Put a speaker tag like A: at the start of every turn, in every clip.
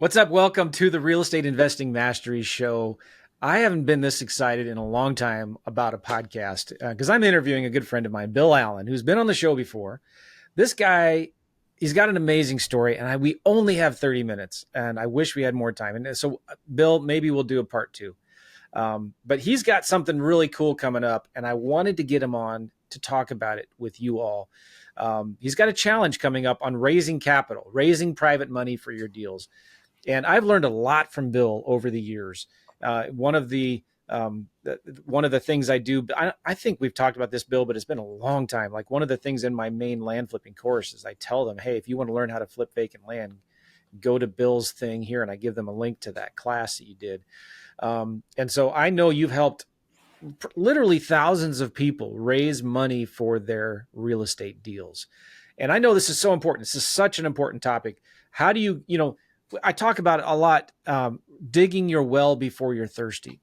A: What's up? Welcome to the Real Estate Investing Mastery Show. I haven't been this excited in a long time about a podcast because I'm interviewing a good friend of mine, Bill Allen, who's been on the show before. This guy, he's got an amazing story, and we only have 30 minutes, and I wish we had more time. And so, Bill, maybe we'll do a part two. But he's got something really cool coming up, and I wanted to get him on to talk about it with you all. He's got a challenge coming up on raising capital, raising private money for your deals. And I've learned a lot from Bill over the years. One of the things I do, I think we've talked about this, Bill, but it's been a long time. Like one of the things in my main land flipping course is I tell them, hey, if you want to learn how to flip vacant land, go to Bill's thing here, and I give them a link to that class that you did. And so I know you've helped literally thousands of people raise money for their real estate deals. And I know this is so important. This is such an important topic. How do you, I talk about it a lot, digging your well before you're thirsty.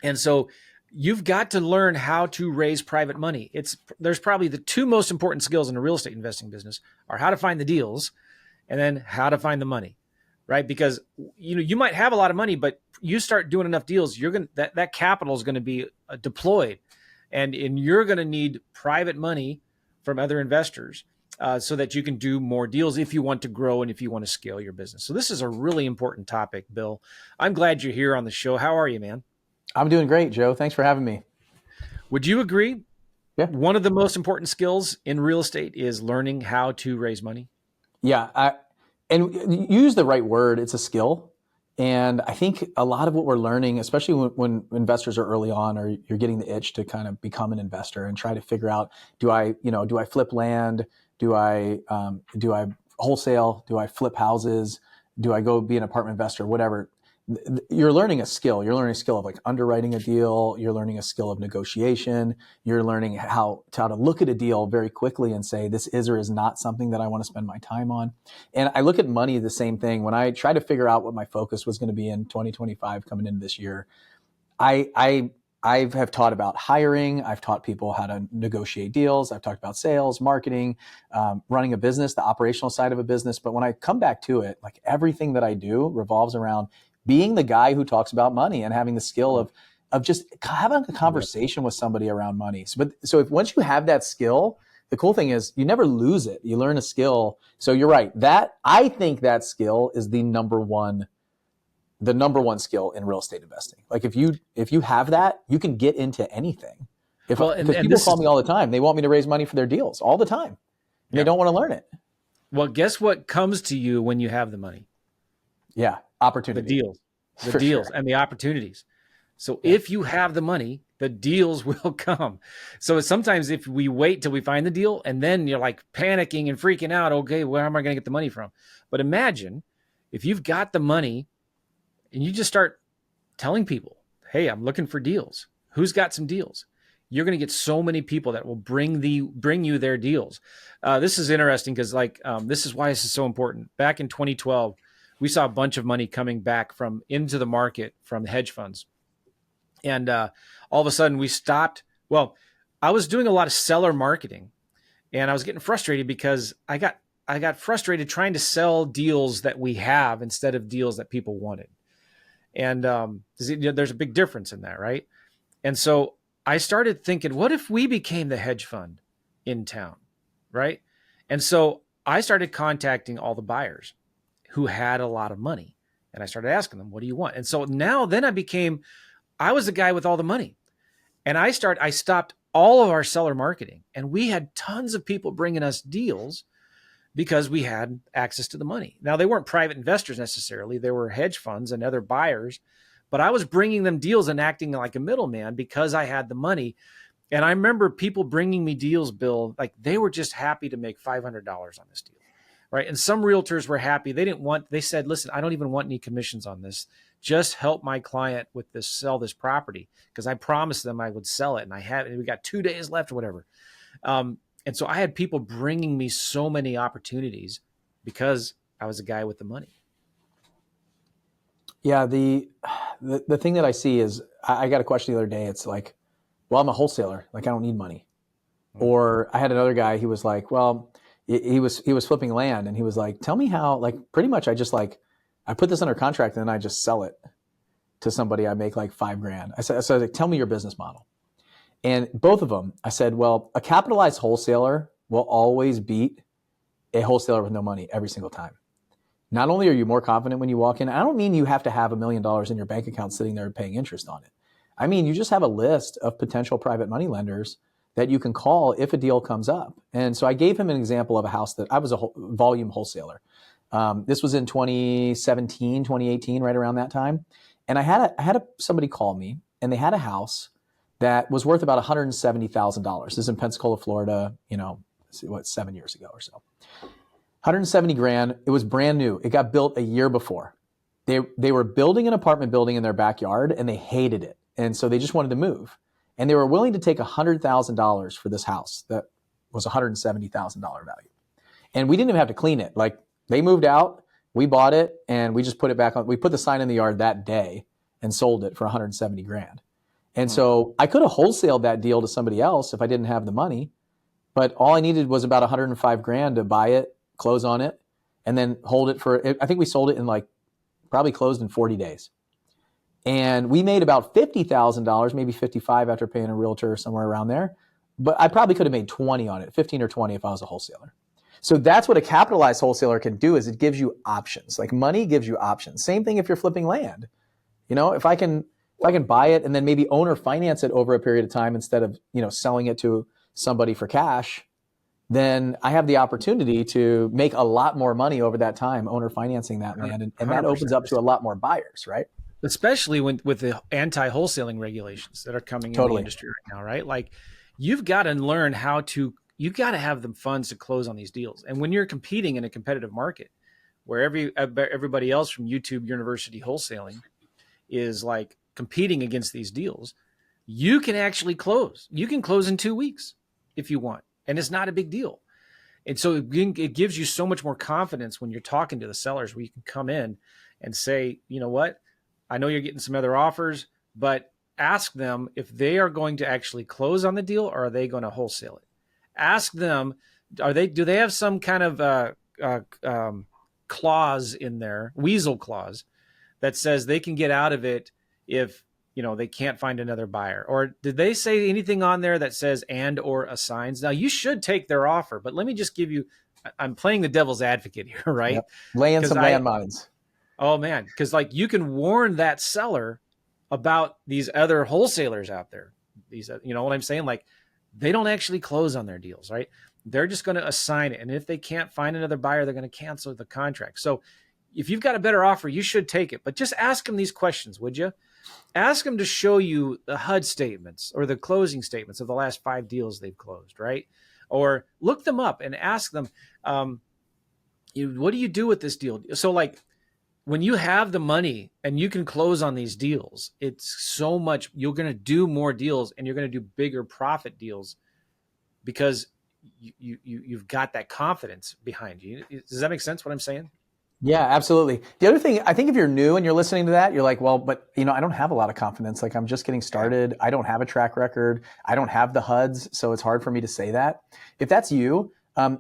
A: And so you've got to learn how to raise private money. There's probably the two most important skills in a real estate investing business are how to find the deals and then how to find the money, right? Because you might have a lot of money, but you start doing enough deals, that capital is going to be deployed, and you're going to need private money from other investors. So that you can do more deals if you want to grow and if you want to scale your business. So this is a really important topic, Bill. I'm glad you're here on the show. How are you, man?
B: I'm doing great, Joe. Thanks for having me.
A: Would you agree?
B: Yeah.
A: One of the most important skills in real estate is learning how to raise money.
B: Yeah. And you use the right word. It's a skill. And I think a lot of what we're learning, especially when investors are early on, or you're getting the itch to kind of become an investor and try to figure out, do I flip land? Do I wholesale? Do I flip houses? Do I go be an apartment investor? Whatever. You're learning a skill. You're learning a skill of like underwriting a deal. You're learning a skill of negotiation. You're learning how to look at a deal very quickly and say, this is or is not something that I want to spend my time on. And I look at money the same thing. When I try to figure out what my focus was going to be in 2025 coming into this year, I have taught about hiring. I've taught people how to negotiate deals. I've talked about sales, marketing, running a business, the operational side of a business. But when I come back to it, like everything that I do revolves around being the guy who talks about money and having the skill of just having a conversation with somebody around money. So if once you have that skill, the cool thing is you never lose it. You learn a skill. So you're right. I think that skill is the number one skill in real estate investing. Like if you have that, you can get into anything. Because people call me all the time. They want me to raise money for their deals all the time. And they don't want to learn it.
A: Well, guess what comes to you when you have the money?
B: Yeah. Opportunity.
A: The deals and the opportunities. So if you have the money, the deals will come. So sometimes if we wait till we find the deal and then you're like panicking and freaking out, okay, where am I going to get the money from? But imagine if you've got the money and you just start telling people, hey, I'm looking for deals. Who's got some deals? You're going to get so many people that will bring you their deals. This is interesting because this is why this is so important. Back in 2012, we saw a bunch of money coming back into the market from hedge funds. And all of a sudden we stopped. Well, I was doing a lot of seller marketing and I was getting frustrated because I got frustrated trying to sell deals that we have instead of deals that people wanted. And there's a big difference in that, right? And so I started thinking, what if we became the hedge fund in town, right? And so I started contacting all the buyers who had a lot of money. And I started asking them, what do you want? And so then I was the guy with all the money. And I stopped all of our seller marketing. And we had tons of people bringing us deals because we had access to the money. Now, they weren't private investors necessarily. They were hedge funds and other buyers. But I was bringing them deals and acting like a middleman because I had the money. And I remember people bringing me deals, Bill, like they were just happy to make $500 on this deal. Right. And some realtors were happy. They said, listen, I don't even want any commissions on this. Just help my client with sell this property. Because I promised them I would sell it. And we got 2 days left or whatever. And so I had people bringing me so many opportunities because I was a guy with the money.
B: Yeah. The thing that I see is I got a question the other day. It's like, well, I'm a wholesaler. Like I don't need money. Mm-hmm. Or I had another guy, he was like, well, he was flipping land and he was like, tell me how, like pretty much I just like I put this under contract and then I just sell it to somebody. I make like $5,000. I said, like, tell me your business model. And both of them, I said, well, a capitalized wholesaler will always beat a wholesaler with no money every single time. Not only are you more confident when you walk in, I don't mean you have to have $1 million in your bank account sitting there paying interest on it. I mean, you just have a list of potential private money lenders that you can call if a deal comes up. And so I gave him an example of a house that I was a volume wholesaler. This was in 2017, 2018, right around that time. And I had somebody call me, and they had a house that was worth about $170,000. This is in Pensacola, Florida, 7 years ago or so. 170 grand. It was brand new. It got built a year before. They were building an apartment building in their backyard, and they hated it. And so they just wanted to move. And they were willing to take $100,000 for this house that was $170,000 value. And we didn't even have to clean it. Like, they moved out, we bought it, and we just put it back on. We put the sign in the yard that day and sold it for 170 grand. And so I could have wholesaled that deal to somebody else if I didn't have the money, but all I needed was about 105 grand to buy it, close on it, and then hold it for, I think we sold it in probably closed in 40 days. And we made about $50,000, maybe 55 after paying a realtor or somewhere around there. But I probably could have made 20 on it, 15 or 20 if I was a wholesaler. So that's what a capitalized wholesaler can do, is it gives you options. Like, money gives you options. Same thing if you're flipping land. If I can buy it and then maybe owner finance it over a period of time instead of, selling it to somebody for cash, then I have the opportunity to make a lot more money over that time, owner financing that land. And that opens up to a lot more buyers, right?
A: Especially with the anti-wholesaling regulations that are coming in the industry right now, right? Like, you've got to learn you got to have the funds to close on these deals. And when you're competing in a competitive market where everybody else from YouTube University Wholesaling is like competing against these deals, you can actually close. You can close in 2 weeks if you want, and it's not a big deal. And so it gives you so much more confidence when you're talking to the sellers, where you can come in and say, you know what, I know you're getting some other offers, but ask them if they are going to actually close on the deal, or are they going to wholesale it? Ask them, do they have some kind of clause in there, weasel clause, that says they can get out of it if they can't find another buyer? Or did they say anything on there that says and or assigns? Now, you should take their offer, but let me just give you, I'm playing the devil's advocate here, right?
B: Yep. Laying some landmines.
A: Oh man, because you can warn that seller about these other wholesalers out there. These, you know what I'm saying? Like, they don't actually close on their deals, right? They're just going to assign it. And if they can't find another buyer, they're going to cancel the contract. So if you've got a better offer, you should take it. But just ask them these questions, would you? Ask them to show you the HUD statements or the closing statements of the last 5 deals they've closed, right? Or look them up and ask them, what do you do with this deal? So like, when you have the money and you can close on these deals, it's so much, you're going to do more deals and you're going to do bigger profit deals because you've got that confidence behind you. Does that make sense what I'm saying?
B: Yeah, absolutely. The other thing, I think if you're new and you're listening to that, you're like, well, but I don't have a lot of confidence. Like, I'm just getting started. I don't have a track record. I don't have the HUDs. So it's hard for me to say that. If that's you,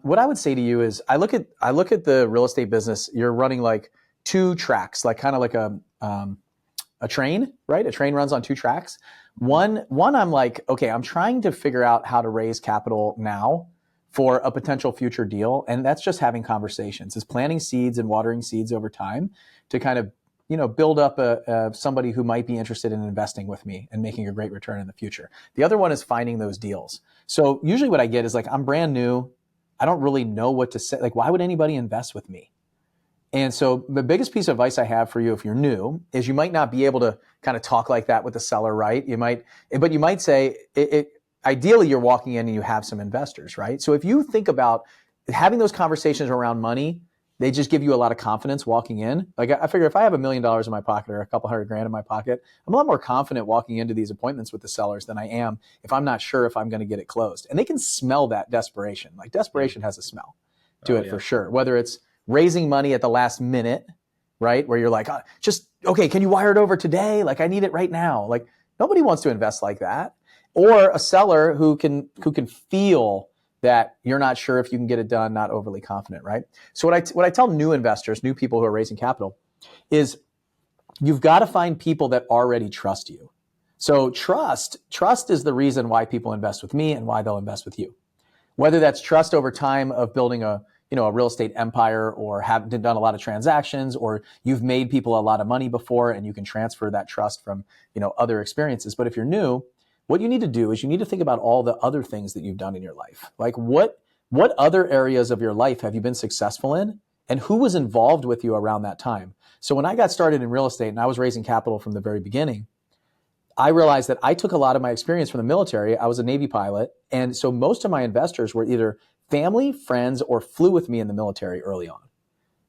B: what I would say to you is I look at the real estate business. You're running like 2 tracks, like kind of like a train, right? A train runs on 2 tracks. One, I'm like, okay, I'm trying to figure out how to raise capital now for a potential future deal. And that's just having conversations. It's planting seeds and watering seeds over time to kind of, build up somebody who might be interested in investing with me and making a great return in the future. The other one is finding those deals. So usually what I get is like, I'm brand new. I don't really know what to say. Like, why would anybody invest with me? And so the biggest piece of advice I have for you if you're new is you might not be able to kind of talk like that with the seller, right? But you might say, ideally you're walking in and you have some investors, right? So if you think about having those conversations around money, they just give you a lot of confidence walking in. Like, I figure if I have $1 million in my pocket or a couple $100,000 in my pocket, I'm a lot more confident walking into these appointments with the sellers than I am if I'm not sure if I'm going to get it closed. And they can smell that desperation. Like, desperation has a smell to it for sure, whether it's raising money at the last minute, right? Where you're like, okay, can you wire it over today? Like, I need it right now. Like, nobody wants to invest like that. Or a seller who can feel that you're not sure if you can get it done, not overly confident, right? So what I tell new investors, new people who are raising capital, is you've got to find people that already trust you. So trust is the reason why people invest with me and why they'll invest with you. Whether that's trust over time of building a real estate empire, or have done a lot of transactions, or you've made people a lot of money before and you can transfer that trust from, other experiences. But if you're new, what you need to do is you need to think about all the other things that you've done in your life. Like what other areas of your life have you been successful in, and who was involved with you around that time? So when I got started in real estate and I was raising capital from the very beginning, I realized that I took a lot of my experience from the military. I was a Navy pilot. And so most of my investors were either family, friends, or flew with me in the military early on.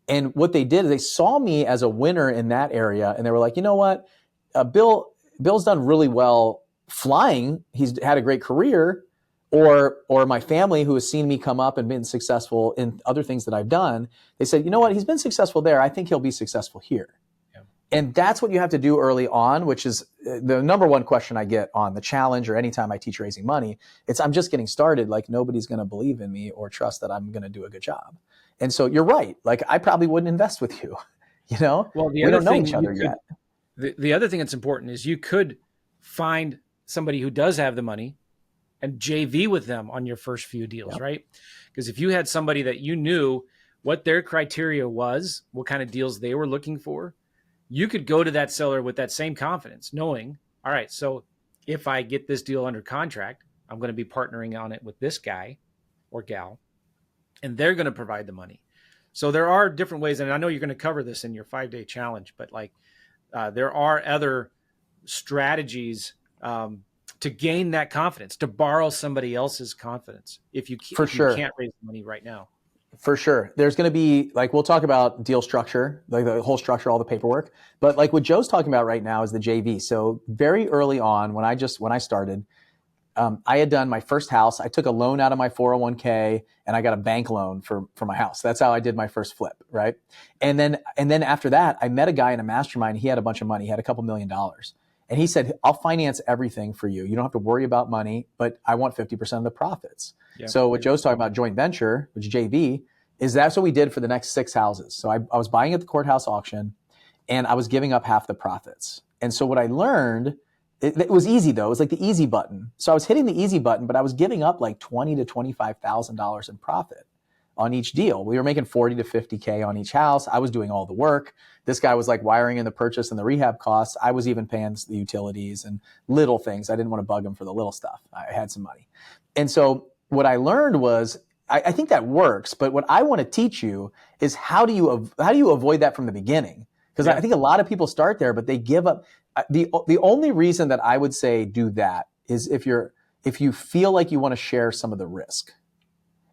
B: And what they did is they saw me as a winner in that area. And they were like, you know what? Bill's done really well flying. He's had a great career. Or my family, who has seen me come up and been successful in other things that I've done, they said, you know what? He's been successful there. I think he'll be successful here. And that's what you have to do early on, which is the number one question I get on the challenge or anytime I teach raising money. It's, I'm just getting started. Like, nobody's going to believe in me or trust that I'm going to do a good job. And so you're right. Like, I probably wouldn't invest with you, Well, we don't know each other yet.
A: The other thing that's important is you could find somebody who does have the money and JV with them on your first few deals, right? Because if you had somebody that you knew what their criteria was, what kind of deals they were looking for, you could go to that seller with that same confidence, knowing, all right, so if I get this deal under contract, I'm going to be partnering on it with this guy or gal, and they're going to provide the money. So there are different ways, and I know you're going to cover this in your 5-day challenge, but there are other strategies to gain that confidence, to borrow somebody else's confidence if you can't raise money right now.
B: For sure. There's going to be, we'll talk about deal structure, like the whole structure, all the paperwork. But like what Joe's talking about right now is the JV. So very early on, when I started, I had done my first house. I took a loan out of my 401k and I got a bank loan for my house. That's how I did my first flip, right? And then after that, I met a guy in a mastermind. He had a bunch of money. He had a couple $1 million. And he said, I'll finance everything for you. You don't have to worry about money, but I want 50% of the profits. Yeah. So what Joe's talking about, joint venture, which JV, is that's what we did for the next 6 houses. So I was buying at the courthouse auction and I was giving up half the profits. And so what I learned, it was easy though. It was like the easy button. So I was hitting the easy button, but I was giving up like $20,000 to $25,000 in profit on each deal. We were making 40 to 50K on each house. I was doing all the work. This guy was like wiring in the purchase and the rehab costs. I was even paying the utilities and little things. I didn't want to bug him for the little stuff. I had some money. And so what I learned was, I think that works, but what I want to teach you is how do you avoid that from the beginning? Because I think a lot of people start there, but they give up. The only reason that I would say do that is if you feel like you want to share some of the risk.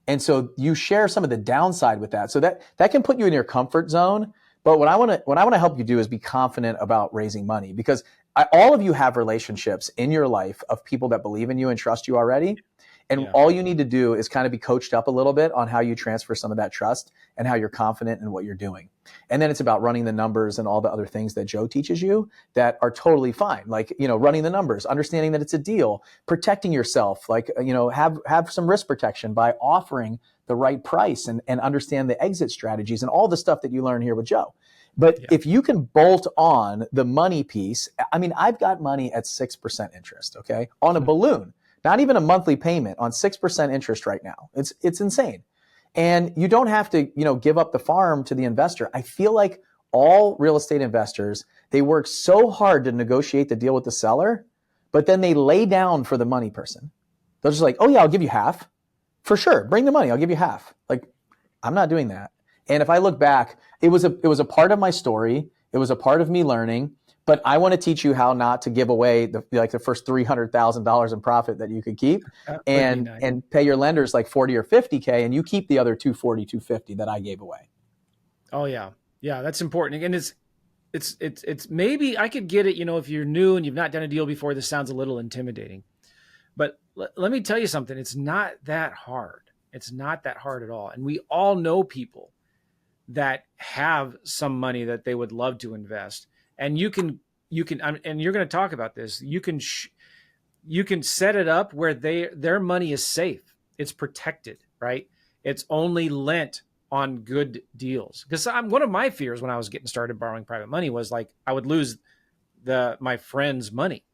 B: And so you share some of the downside with that. So that can put you in your comfort zone. But what I want to help you do is be confident about raising money, because all of you have relationships in your life of people that believe in you and trust you already. And all you need to do is kind of be coached up a little bit on how you transfer some of that trust and how you're confident in what you're doing. And then it's about running the numbers and all the other things that Joe teaches you that are totally fine. Like, running the numbers, understanding that it's a deal, protecting yourself, have some risk protection by offering the right price and understand the exit strategies and all the stuff that you learn here with Joe. But if you can bolt on the money piece, I've got money at 6% interest, okay, on a balloon. Not even a monthly payment, on 6% interest right now. It's insane. And you don't have to, give up the farm to the investor. I feel like all real estate investors, they work so hard to negotiate the deal with the seller, but then they lay down for the money person. They're just like, oh yeah, I'll give you half. For sure, bring the money, I'll give you half. Like, I'm not doing that. And if I look back, it was a part of my story. It was a part of me learning. But I want to teach you how not to give away the first $300,000 in profit that you could keep, and pay your lenders like 40 or 50K, and you keep the other 240, 250 that I gave away.
A: Oh yeah, that's important. And it's maybe I could get it. If you're new and you've not done a deal before, this sounds a little intimidating. But let me tell you something. It's not that hard. It's not that hard at all. And we all know people that have some money that they would love to invest. And you can, and you're going to talk about this. You can set it up where their money is safe. It's protected, right? It's only lent on good deals. Because one of my fears when I was getting started borrowing private money was like I would lose my friend's money.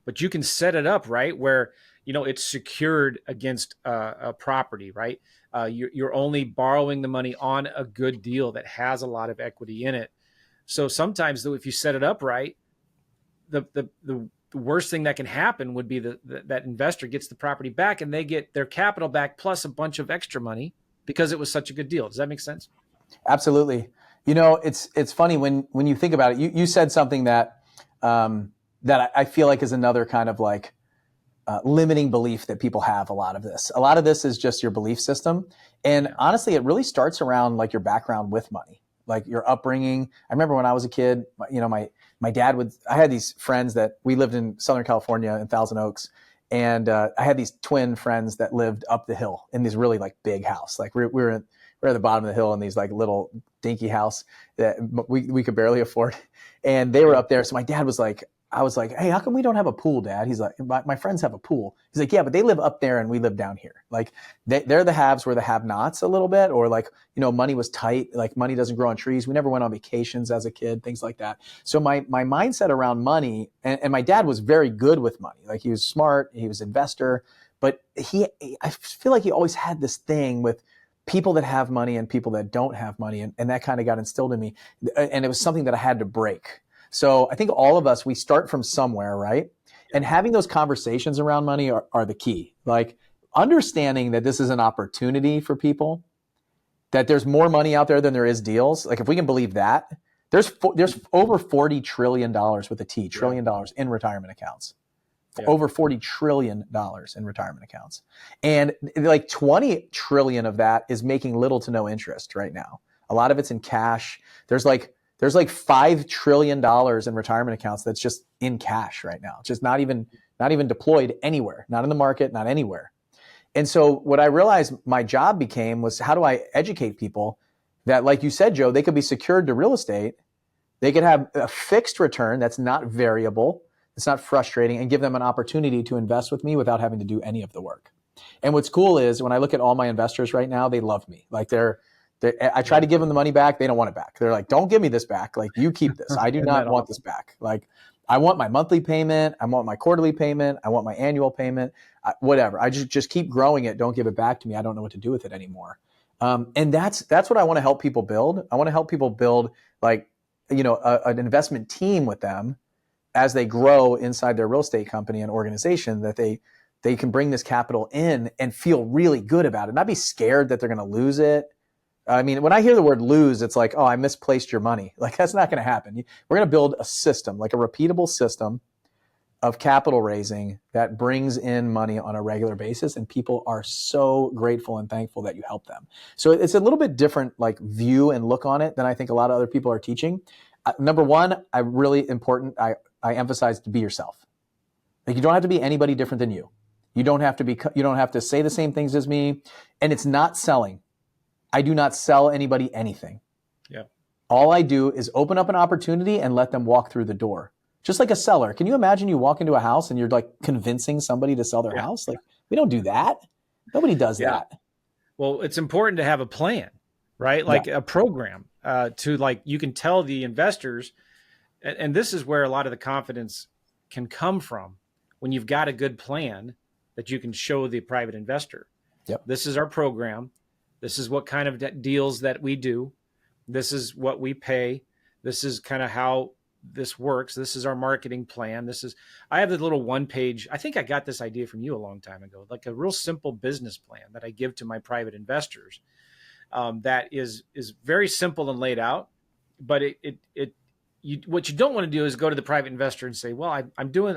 A: But you can set it up right where it's secured against a property, right? You're only borrowing the money on a good deal that has a lot of equity in it. So sometimes, though, if you set it up right, the worst thing that can happen would be that investor gets the property back and they get their capital back plus a bunch of extra money because it was such a good deal. Does that make sense?
B: Absolutely. It's funny when you think about it. You said something that that I feel like is another kind of like limiting belief that people have. A lot of this is just your belief system, and honestly, it really starts around like your background with money, like your upbringing. I remember when I was a kid, my dad I had these friends that we lived in Southern California in Thousand Oaks. And I had these twin friends that lived up the hill in these really like big house. Like we're at the bottom of the hill in these like little dinky house that we could barely afford. And they were up there. So my dad was like, I was like, hey, how come we don't have a pool, Dad? He's like, my friends have a pool. He's like, yeah, but they live up there and we live down here. Like they're the haves, we're the have-nots a little bit, or like, money was tight. Like money doesn't grow on trees. We never went on vacations as a kid, things like that. So my mindset around money, and my dad was very good with money. Like he was smart, he was an investor, but I feel like he always had this thing with people that have money and people that don't have money. And that kind of got instilled in me. And it was something that I had to break. So I think all of us, we start from somewhere, right? And having those conversations around money are the key. Like understanding that this is an opportunity for people, that there's more money out there than there is deals. Like if we can believe that, there's over $40 trillion with a T, trillion dollars in retirement accounts. Over $40 trillion in retirement accounts. And like 20 trillion of that is making little to no interest right now. A lot of it's in cash. There's like $5 trillion in retirement accounts that's just in cash right now. Just not even deployed anywhere, not in the market, not anywhere. And so what I realized my job became was, how do I educate people that, like you said, Joe, they could be secured to real estate. They could have a fixed return that's not variable, it's not frustrating, and give them an opportunity to invest with me without having to do any of the work. And what's cool is when I look at all my investors right now, they love me. Like I try to give them the money back. They don't want it back. They're like, don't give me this back. Like, you keep this. I do not want this back. Like, I want my monthly payment. I want my quarterly payment. I want my annual payment, whatever. I just keep growing it. Don't give it back to me. I don't know what to do with it anymore. And that's what I want to help people build. I want to help people build like, an investment team with them as they grow inside their real estate company and organization, that they can bring this capital in and feel really good about it, not be scared that they're going to lose it. I mean, when I hear the word lose, it's like, oh, I misplaced your money. Like, that's not going to happen. We're going to build a system, like a repeatable system of capital raising that brings in money on a regular basis. And people are so grateful and thankful that you help them. So it's a little bit different like view and look on it than I think a lot of other people are teaching. Number one, I emphasize to be yourself. Like, you don't have to be anybody different than you. You don't have to say the same things as me. And it's not selling. I do not sell anybody anything.
A: Yeah.
B: All I do is open up an opportunity and let them walk through the door. Just like a seller. Can you imagine you walk into a house and you're like convincing somebody to sell their house? Like, we don't do that. Nobody does that.
A: Well, it's important to have a plan, right? Like a program to like, you can tell the investors, and this is where a lot of the confidence can come from, when you've got a good plan that you can show the private investor.
B: Yep.
A: This is our program. This is what kind of deals that we do. This is what we pay. This is kind of how this works. This is our marketing plan. I have this little one-page, I think I got this idea from you a long time ago, like a real simple business plan that I give to my private investors that is very simple and laid out. But what you don't want to do is go to the private investor and say, well, I'm doing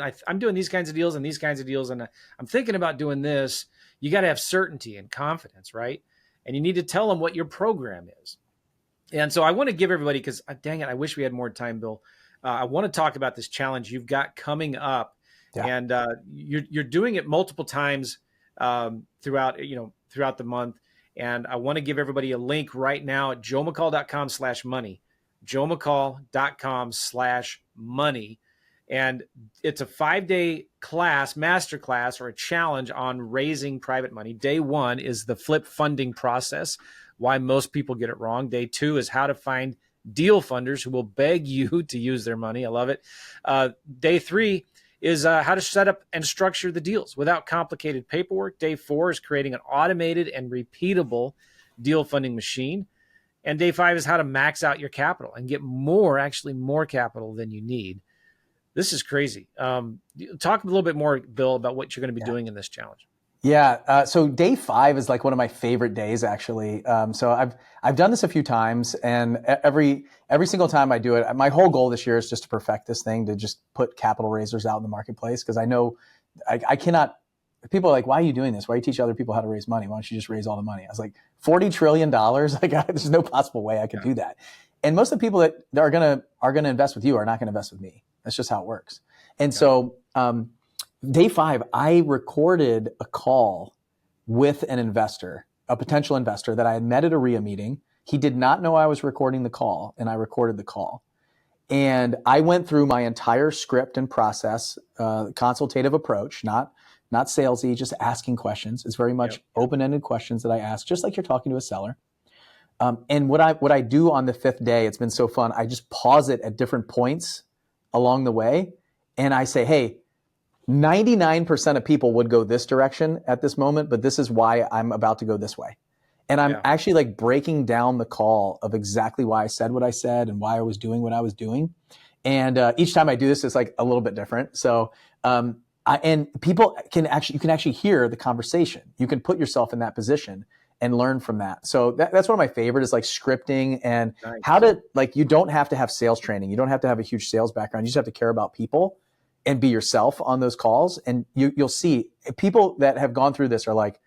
A: these kinds of deals and these kinds of deals, and I'm thinking about doing this. You got to have certainty and confidence, right? And you need to tell them what your program is. And so I want to give everybody, because dang it, I wish we had more time, Bill. I want to talk about this challenge you've got coming up. Yeah. And you're doing it multiple times throughout the month. And I want to give everybody a link right now at joemccall.com/money, joemccall.com/money. And it's a 5-day class, masterclass, or a challenge on raising private money. Day one is the flip funding process, why most people get it wrong. Day 2 is how to find deal funders who will beg you to use their money. I love it. Day 3 is how to set up and structure the deals without complicated paperwork. Day 4 is creating an automated and repeatable deal funding machine. And day 5 is how to max out your capital and get more capital than you need. This is crazy. Talk a little bit more, Bill, about what you're going to be doing in this challenge.
B: Yeah. So day 5 is like one of my favorite days, actually. So I've done this a few times, and every single time I do it, my whole goal this year is just to perfect this thing, to just put capital raisers out in the marketplace. Because I know I cannot. People are like, why are you doing this? Why do you teach other people how to raise money? Why don't you just raise all the money? I was like, $40 trillion. Like, there's no possible way I could do that. And most of the people that are gonna invest with you are not gonna invest with me. That's just how it works. And so day 5, I recorded a call with an investor, a potential investor that I had met at a RIA meeting. He did not know I was recording the call, and I recorded the call. And I went through my entire script and process, consultative approach, not salesy, just asking questions. It's very much open-ended questions that I ask, just like you're talking to a seller. And what I do on the 5th day, it's been so fun. I just pause it at different points along the way, and I say, hey, 99% of people would go this direction at this moment, but this is why I'm about to go this way. And I'm actually like breaking down the call of exactly why I said what I said and why I was doing what I was doing. And each time I do this, it's like a little bit different. So, and people you can actually hear the conversation. You can put yourself in that position and learn from that. So that's one of my favorite, is like scripting and how to, like, you don't have to have sales training. You don't have to have a huge sales background. You just have to care about people and be yourself on those calls. And you'll see people that have gone through this are like,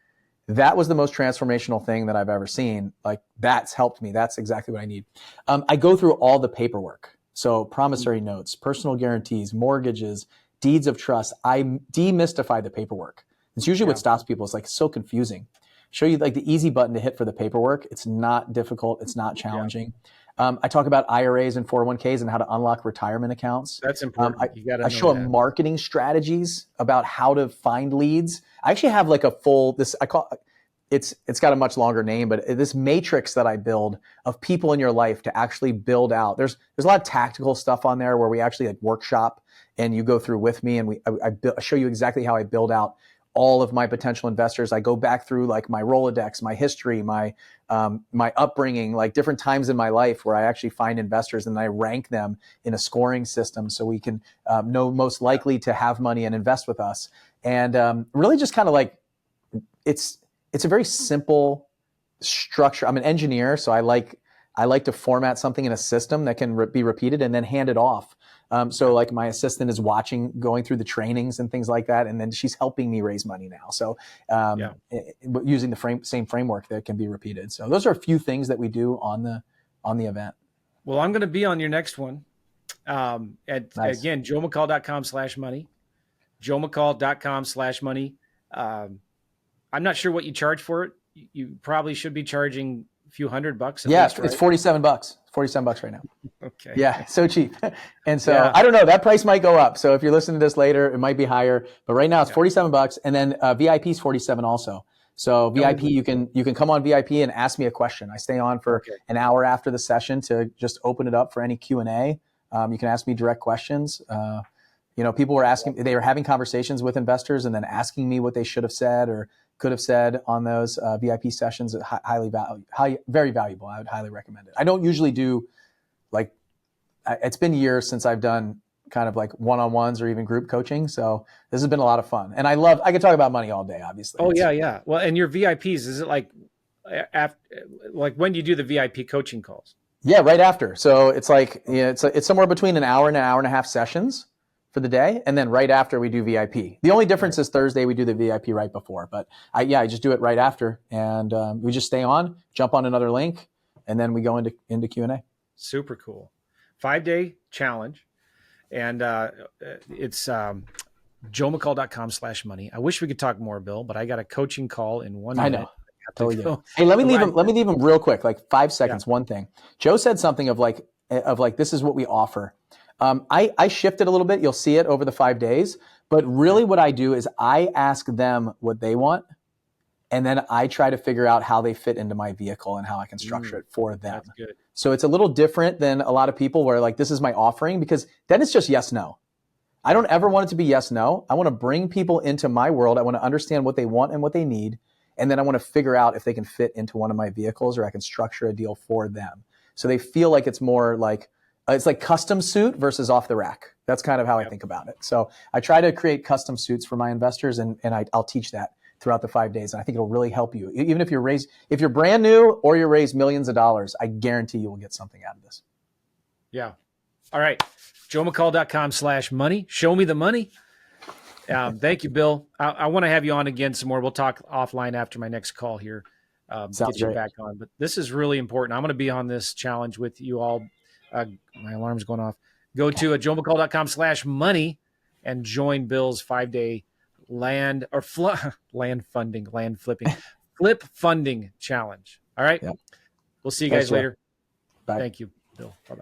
B: that was the most transformational thing that I've ever seen. Like, that's helped me. That's exactly what I need. I go through all the paperwork. So promissory notes, personal guarantees, mortgages, deeds of trust. I demystify the paperwork. It's usually what stops people. It's like so confusing. Show you like the easy button to hit for the paperwork. It's not difficult. It's not challenging. I talk about IRAs and 401ks and how to unlock retirement accounts.
A: That's important.
B: I show them marketing strategies about how to find leads. I actually have like a full, it's got a much longer name, but this matrix that I build of people in your life to actually build out. There's a lot of tactical stuff on there where we actually like workshop, and you go through with me, and I show you exactly how I build out all of my potential investors. I go back through like my Rolodex, my history, my upbringing, like different times in my life where I actually find investors, and I rank them in a scoring system so we can know most likely to have money and invest with us. And really just kind of like, it's a very simple structure. I'm an engineer, so I like to format something in a system that can be repeated and then hand it off. So like my assistant is watching, going through the trainings and things like that, and then she's helping me raise money now. So using the same framework that can be repeated. So those are a few things that we do on the event.
A: Well, I'm going to be on your next one. Again, joemccall.com/money, joemccall.com/money. I'm not sure what you charge for it. You probably should be charging a few $100 at least, right?
B: It's $47. $47 right now.
A: Okay.
B: Yeah, so cheap. And so I don't know, that price might go up. So if you're listening to this later, it might be higher. But right now it's $47, and then VIP is $47 also. So VIP, you can come on VIP and ask me a question. I stay on for an hour after the session to just open it up for any Q&A. You can ask me direct questions. People were they were having conversations with investors and then asking me what they should have said or could have said on those VIP sessions. Very valuable. I would highly recommend it. I don't usually do it's been years since I've done kind of like one-on-ones or even group coaching. So this has been a lot of fun, and I could talk about money all day, obviously.
A: Oh yeah. Well, and your VIPs, is it like when do you do the VIP coaching calls?
B: Yeah, right after. So it's like, it's somewhere between an hour and a half sessions for the day. And then right after we do VIP. The only difference is Thursday we do the VIP right before, but I just do it right after, and we just stay on, jump on another link, and then we go into Q&A.
A: Super cool. 5-day challenge. And it's joemccall.com/money. I wish we could talk more, Bill, but I got a coaching call in 1 minute.
B: I know. Totally good. Hey, let me leave him real quick, like 5 seconds. One thing. Joe said something of like, this is what we offer. I shifted a little bit. You'll see it over the 5 days. But really what I do is I ask them what they want, And then I try to figure out how they fit into my vehicle and how I can structure it for them.
A: That's good.
B: So it's a little different than a lot of people where like, this is my offering, because then it's just yes, no. I don't ever want it to be yes, no. I want to bring people into my world. I want to understand what they want and what they need. And then I want to figure out if they can fit into one of my vehicles, or I can structure a deal for them. So they feel like it's more like, it's like custom suit versus off the rack. That's kind of how I think about it. So I try to create custom suits for my investors, and I'll teach that throughout the 5 days. And I think it'll really help you. Even if you're brand new or you raise millions of dollars, I guarantee you will get something out of this.
A: Yeah. All right. JoeMcCall.com/money. Show me the money. Thank you, Bill. I want to have you on again some more. We'll talk offline after my next call here.
B: Sounds
A: get you
B: great.
A: back on. But this is really important. I'm going to be on this challenge with you all. My alarm's going off. Go to JoeMcCall.com/money and join Bill's 5-day land flipping flip funding challenge. All right.
B: Yep.
A: We'll see you
B: Thanks,
A: guys
B: Joe.
A: later.
B: Bye.
A: Thank you, Bill. Bye-bye.